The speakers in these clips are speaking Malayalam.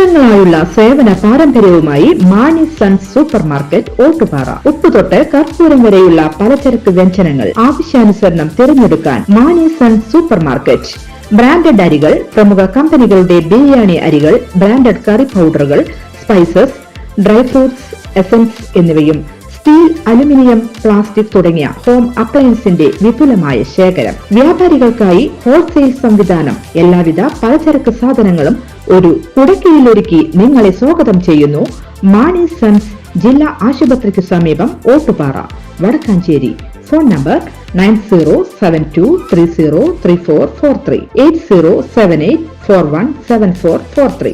വർഷങ്ങളായുള്ള സേവന പാരമ്പര്യവുമായി Mani sons super market Ottupara. ഉപ്പുതൊട്ട് കർപ്പൂരം വരെയുള്ള പലചരക്ക് വ്യഞ്ജനങ്ങൾ ആവശ്യാനുസരണം തിരഞ്ഞെടുക്കാൻ Mani sons super market. Branded അരികൾ, പ്രമുഖ കമ്പനികളുടെ ബിരിയാണി അരികൾ, ബ്രാൻഡഡ് കറി പൗഡറുകൾ, സ്പൈസസ്, ഡ്രൈ ഫ്രൂട്ട്സ്, എസൻസ് എന്നിവയും സ്റ്റീൽ, അലുമിനിയം, പ്ലാസ്റ്റിക് തുടങ്ങിയ ഹോം അപ്ലയൻസിന്റെ വിപുലമായ ശേഖരം. വ്യാപാരികൾക്കായി ഹോൾസെയിൽ സംവിധാനം. എല്ലാവിധ പലചരക്ക് സാധനങ്ങളും ഒരു കുടക്കീഴിലൊരുക്കി നിങ്ങളെ സ്വാഗതം ചെയ്യുന്നു. മാണി സൺസ് ജില്ലാ ആശുപത്രിക്ക് സമീപം ഓട്ടുപാറ, വടക്കാഞ്ചേരി. Phone number 9072303443 8078417443.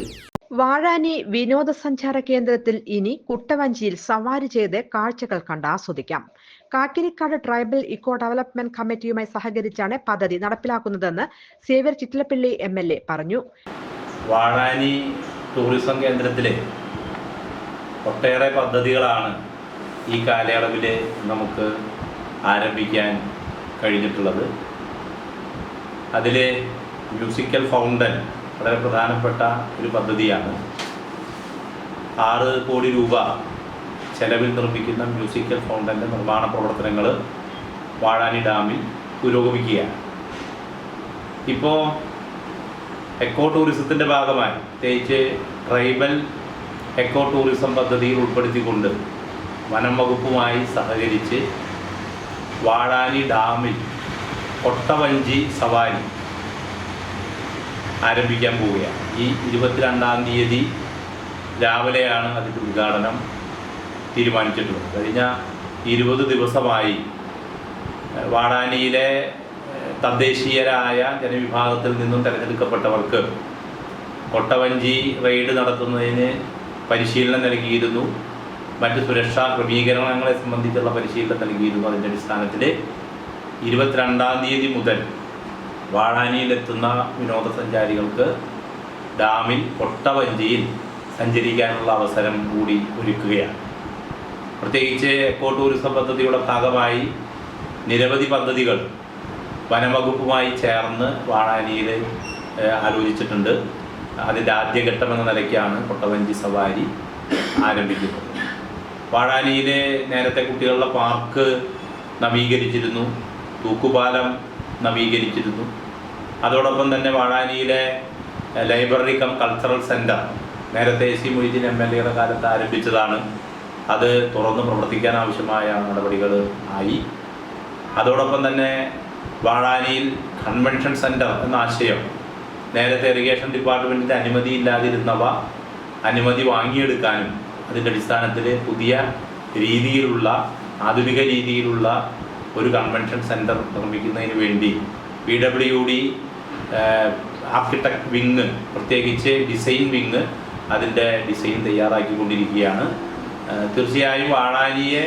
വാഴാനി വിനോദസഞ്ചാര കേന്ദ്രത്തിൽ ഇനി കുട്ടവഞ്ചിയിൽ സവാരി ചെയ്ത് കാഴ്ചകൾ കണ്ട് ആസ്വദിക്കാം. കാക്കിനിക്കാട് ട്രൈബൽ ഇക്കോ ഡെവലപ്മെന്റ് കമ്മിറ്റിയുമായി സഹകരിച്ചാണ് പദ്ധതി നടപ്പിലാക്കുന്നതെന്ന് സേവ്യർ ചിറ്റിലപ്പള്ളി MLA പറഞ്ഞു. വാഴാനി ടൂറിസം കേന്ദ്രത്തിലെ ഒട്ടേറെ പദ്ധതികളാണ് ഈ കാലയളവിൽ നമുക്ക് ആരംഭിക്കാൻ കഴിഞ്ഞിട്ടുള്ളത്. അതിൽ മ്യൂസിക്കൽ ഫൗണ്ടൻ വളരെ പ്രധാനപ്പെട്ട ഒരു പദ്ധതിയാണ്. 6 കോടി രൂപ ചെലവിൽ നിർമ്മിക്കുന്ന മ്യൂസിക്കൽ ഫൗണ്ടൻ്റെ നിർമ്മാണ പ്രവർത്തനങ്ങൾ വാഴാനി ഡാമിൽ പുരോഗമിക്കുകയാണ്. ഇപ്പോൾ എക്കോ ടൂറിസത്തിൻ്റെ ഭാഗമായി പ്രത്യേകിച്ച് ട്രൈബൽ എക്കോ ടൂറിസം പദ്ധതിയിൽ ഉൾപ്പെടുത്തിക്കൊണ്ട് വനം വകുപ്പുമായി സഹകരിച്ച് വാഴാനി ഡാമിൽ കൊട്ടവഞ്ചി സവാരി ആരംഭിക്കാൻ പോവുകയാണ്. ഈ 22-ാം തീയതി രാവിലെയാണ് അതിൻ്റെ ഉദ്ഘാടനം തീരുമാനിച്ചിട്ടുള്ളത്. കഴിഞ്ഞ 20 ദിവസമായി വാഴാനിയിലെ തദ്ദേശീയരായ ജനവിഭാഗത്തിൽ നിന്നും തിരഞ്ഞെടുക്കപ്പെട്ടവർക്ക് കൊട്ടവഞ്ചി റെയ്ഡ് നടത്തുന്നതിന് പരിശീലനം നൽകിയിരുന്നു. മറ്റ് സുരക്ഷാ ക്രമീകരണങ്ങളെ സംബന്ധിച്ചുള്ള പരിശീലനം നൽകിയിരുന്നു. അതിൻ്റെ അടിസ്ഥാനത്തിൽ 22-ാം തീയതി മുതൽ വാഴാനിയിലെത്തുന്ന വിനോദസഞ്ചാരികൾക്ക് ഡാമിൽ കൊട്ടവഞ്ചിയിൽ സഞ്ചരിക്കാനുള്ള അവസരം കൂടി ഒരുക്കുകയാണ്. പ്രത്യേകിച്ച് എക്കോ ടൂറിസം പദ്ധതിയുടെ ഭാഗമായി നിരവധി പദ്ധതികൾ വനംവകുപ്പുമായി ചേർന്ന് വാഴാനിയിൽ ആലോചിച്ചിട്ടുണ്ട്. അതിൻ്റെ ആദ്യഘട്ടം എന്ന നിലയ്ക്കാണ് കൊട്ടവഞ്ചി സവാരി ആരംഭിക്കുന്നത്. വാഴാനിയിൽ നേരത്തെ കുട്ടികളുടെ പാർക്ക് നവീകരിച്ചിരുന്നു, തൂക്കുപാലം നവീകരിച്ചിരുന്നു. അതോടൊപ്പം തന്നെ വാഴാനിയിലെ ലൈബ്രറി കം കൾച്ചറൽ സെൻറ്റർ നേരത്തെ AC മൊയ്തീൻ MLA കാലത്ത് ആരംഭിച്ചതാണ്. അത് തുറന്ന് പ്രവർത്തിക്കാൻ ആവശ്യമായ നടപടികൾ ആയി. അതോടൊപ്പം തന്നെ വാഴാനിയിൽ കൺവെൻഷൻ സെൻറ്റർ എന്ന ആശയം നേരത്തെ ഇറിഗേഷൻ ഡിപ്പാർട്ട്മെൻറ്റിൻ്റെ അനുമതി ഇല്ലാതിരുന്നവ അനുമതി വാങ്ങിയെടുക്കാനും അതിൻ്റെ അടിസ്ഥാനത്തിൽ പുതിയ രീതിയിലുള്ള ആധുനിക രീതിയിലുള്ള ഒരു കൺവെൻഷൻ സെൻറ്റർ നിർമ്മിക്കുന്നതിന് വേണ്ടി PWD ആർക്കിടെക്ട് വിങ്, പ്രത്യേകിച്ച് ഡിസൈൻ വിങ് അതിൻ്റെ ഡിസൈൻ തയ്യാറാക്കിക്കൊണ്ടിരിക്കുകയാണ്. തീർച്ചയായും വാഴാനിയെ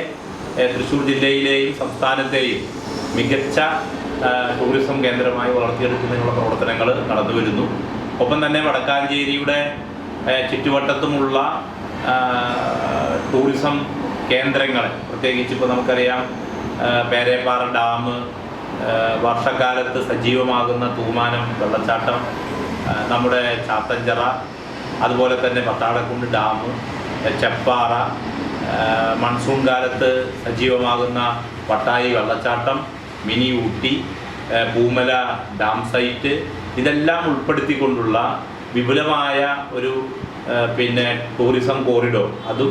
തൃശ്ശൂർ ജില്ലയിലെയും സംസ്ഥാനത്തെയും മികച്ച ടൂറിസം കേന്ദ്രമായി വളർത്തിയെടുക്കുന്നതിനുള്ള പ്രവർത്തനങ്ങൾ നടന്നു വരുന്നു. ഒപ്പം തന്നെ വടക്കാഞ്ചേരിയുടെ ചുറ്റുവട്ടത്തുമുള്ള ടൂറിസം കേന്ദ്രങ്ങളെ, പ്രത്യേകിച്ച് ഇപ്പോൾ നമുക്കറിയാം പേരേപ്പാറ ഡാം, വർഷക്കാലത്ത് സജീവമാകുന്ന തൂമാനം വെള്ളച്ചാട്ടം, നമ്മുടെ ചാത്തഞ്ചിറ, അതുപോലെ തന്നെ പത്താടക്കുണ്ട് ഡാം, ചെപ്പാറ, മൺസൂൺ കാലത്ത് സജീവമാകുന്ന വട്ടായി വെള്ളച്ചാട്ടം, mini Ooty, Poomala dam site, ഇതെല്ലാം ഉൾപ്പെടുത്തിക്കൊണ്ടുള്ള വിപുലമായ ഒരു ടൂറിസം കോറിഡോർ, അതും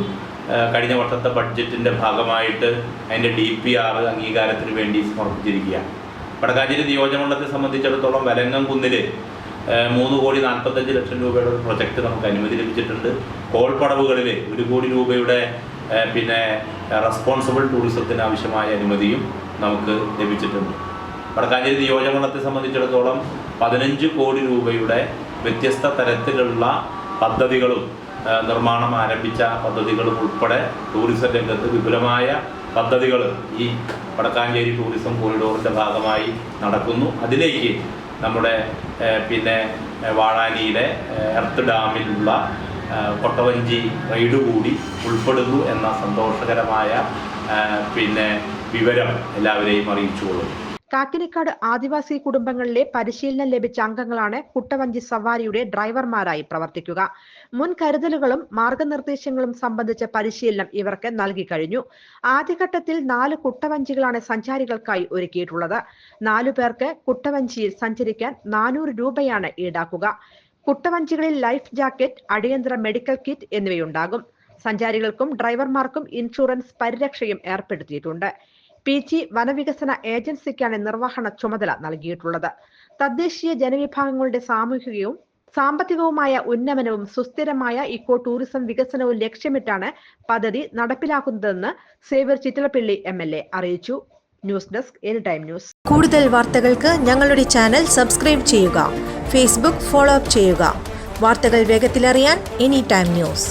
കഴിഞ്ഞ വർഷത്തെ ബഡ്ജറ്റിൻ്റെ ഭാഗമായിട്ട് അതിൻ്റെ DPR അംഗീകാരത്തിന് വേണ്ടി സമർപ്പിച്ചിരിക്കുകയാണ്. വടക്കാഞ്ചേരി നിയോജകമണ്ഡലത്തെ സംബന്ധിച്ചിടത്തോളം വലങ്ങംകുന്നിൽ 3,45 ലക്ഷം രൂപയുടെ ഒരു പ്രൊജക്റ്റ് നമുക്ക് അനുമതി ലഭിച്ചിട്ടുണ്ട്. കോൾപ്പടവുകളിൽ 1 കോടി രൂപയുടെ റെസ്പോൺസിബിൾ ടൂറിസത്തിന് ആവശ്യമായ അനുമതിയും നമുക്ക് ലഭിച്ചിട്ടുണ്ട്. വടക്കാഞ്ചേരി നിയോജകമണ്ഡലത്തെ സംബന്ധിച്ചിടത്തോളം 15 കോടി രൂപയുടെ വ്യത്യസ്ത തരത്തിലുള്ള പദ്ധതികളും നിർമ്മാണം ആരംഭിച്ച പദ്ധതികളും ഉൾപ്പെടെ ടൂറിസം രംഗത്ത് വിപുലമായ പദ്ധതികൾ ഈ വടക്കാഞ്ചേരി ടൂറിസം കോറിഡോറിൻ്റെ ഭാഗമായി നടക്കുന്നു. അതിലേക്ക് നമ്മുടെ വാഴാനിയിലെ എർത്ത് ഡാമിലുള്ള കൊട്ടവഞ്ചി റൈഡ് കൂടി ഉൾപ്പെടുന്നു എന്ന സന്തോഷകരമായ വിവരം എല്ലാവരെയും അറിയിച്ചുകൊള്ളുന്നു. കാക്കിനിക്കാട് ആദിവാസി കുടുംബങ്ങളിലെ പരിശീലനം ലഭിച്ച അംഗങ്ങളാണ് കുട്ടവഞ്ചി സവാരിയുടെ ഡ്രൈവർമാരായി പ്രവർത്തിക്കുക. മുൻ കരുതലുകളും മാർഗനിർദ്ദേശങ്ങളും സംബന്ധിച്ച പരിശീലനം ഇവർക്ക് നൽകി കഴിഞ്ഞു. ആദ്യഘട്ടത്തിൽ 4 കുട്ടവഞ്ചികളാണ് സഞ്ചാരികൾക്കായി ഒരുക്കിയിട്ടുള്ളത്. 4 പേർക്ക് കുട്ടവഞ്ചിയിൽ സഞ്ചരിക്കാൻ 400 രൂപയാണ് ഈടാക്കുക. കുട്ടവഞ്ചികളിൽ ലൈഫ് ജാക്കറ്റ്, അടിയന്തര മെഡിക്കൽ കിറ്റ് എന്നിവയുണ്ടാകും. സഞ്ചാരികൾക്കും ഡ്രൈവർമാർക്കും ഇൻഷുറൻസ് പരിരക്ഷയും ഏർപ്പെടുത്തിയിട്ടുണ്ട്. PG വനവികസന ഏജൻസിക്കാണ് നിർവഹണ ചുമതല നൽകിയിട്ടുള്ളത്. തദ്ദേശീയ ജനവിഭാഗങ്ങളുടെ സാമ്പത്തികവുമായ ഉന്നമനവും സുസ്ഥിരമായ ഇക്കോ ടൂറിസം വികസനവും ലക്ഷ്യമിട്ടാണ് പദ്ധതി നടപ്പിലാക്കുന്നതെന്ന് സേവ്യർ ചിറ്റലപ്പള്ളി MLA അറിയിച്ചു. News desk anytime news. കൂടുതൽ വാർത്തകൾക്ക് ഞങ്ങളുടെ ചാനൽ സബ്സ്ക്രൈബ് ചെയ്യുക. ഫേസ്ബുക്ക് ഫോളോ അപ്പ് ചെയ്യുക. വാർത്തകൾ വേഗത്തിലറിയാൻ എനിടൈം ന്യൂസ്.